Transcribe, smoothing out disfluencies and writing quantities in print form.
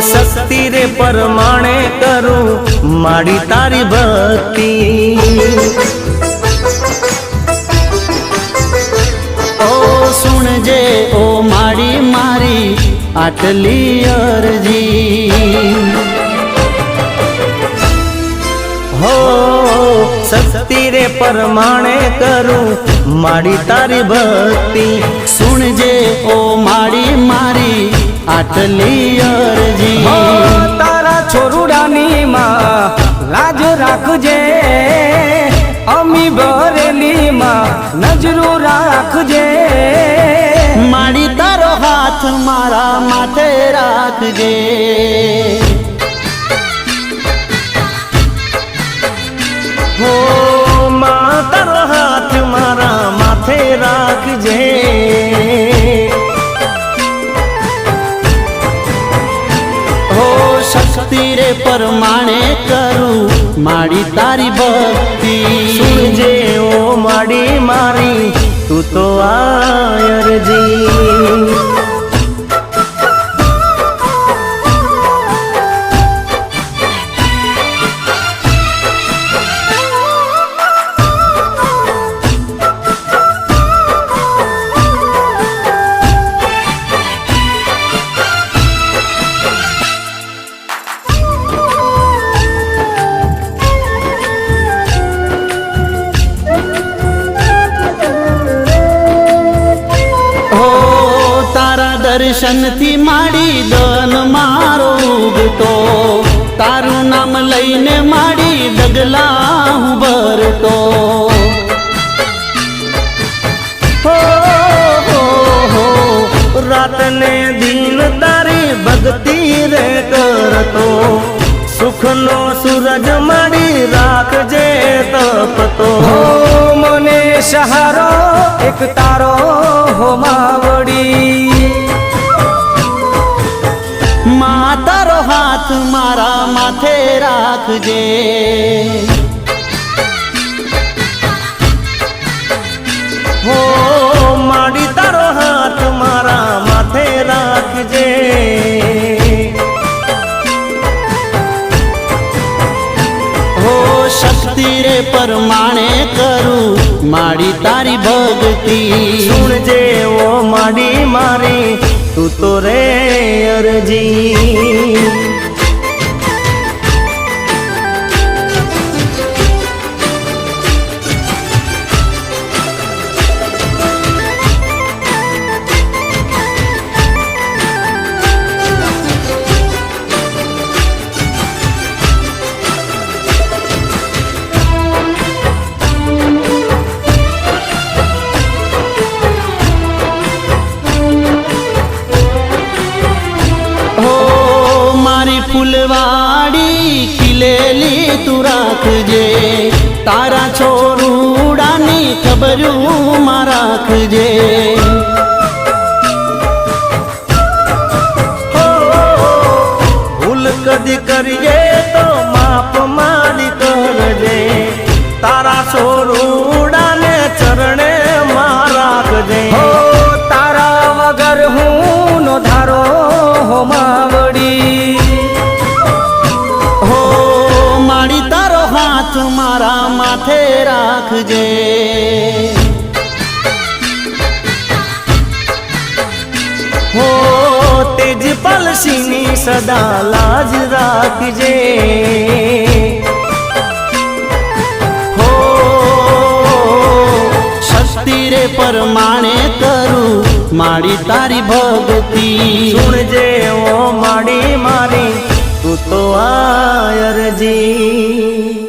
शक्ति रे परमाणे करूं माड़ी तारी भक्ति। ओ सुन जे ओ माड़ी मारी आटली अरजी। हो शक्ति रे परमाणे करूं माड़ी तारी भक्ति। सुन जे ओ माड़ी मारी आटली अरजी। हो तारा छोरुडानी मां लाज राखजे, अमी बरेली मां नजरू राखजे। माड़ी तारो हाथ मारा माथे राखजे। हो मां तारो हाथ मारा माथे राखजे। हो शक्ति रे परमाणे करूं माड़ी तारी भक्ति। सुनजे ओ माड़ी मारी तू तो आयर जी। दर्शन थी माड़ी दन मारो उगतो। तारू नाम लईने माड़ी डगला हूँ भरतो। हो रात ने दिन तारी भक्ति रे करतो। सुख नो सूरज माड़ी राखजे तपतो। हो मने सहारो एक तारो हो मावड़ी। तारो हाथ मारा माथे राखजे। हो माड़ी तारो हाथ मारा माथे राखजे। हो शक्ति रे परमाणे करूं माड़ी तारी भक्ति। सुन जे वो माड़ी मारी तू तो रे अरजी। फुलवाड़ी खिलेली तू राखजे। तारा छोरुडानी खबरू मां राखजे। भूल कदी करिए तो माप माड़ी करजे। तारा छोरुडाने चरणे मां राखजे। हो तारा वगर हूँ नो धारो हो मावड़ी। मारा माथे राखजे। हो तेज पलसीनी सदा लाज राखजे। हो शक्ति रे परमाणे करूं माड़ी तारी भक्ति। सुन जे ओ माड़ी मारी तू तो आयर जी।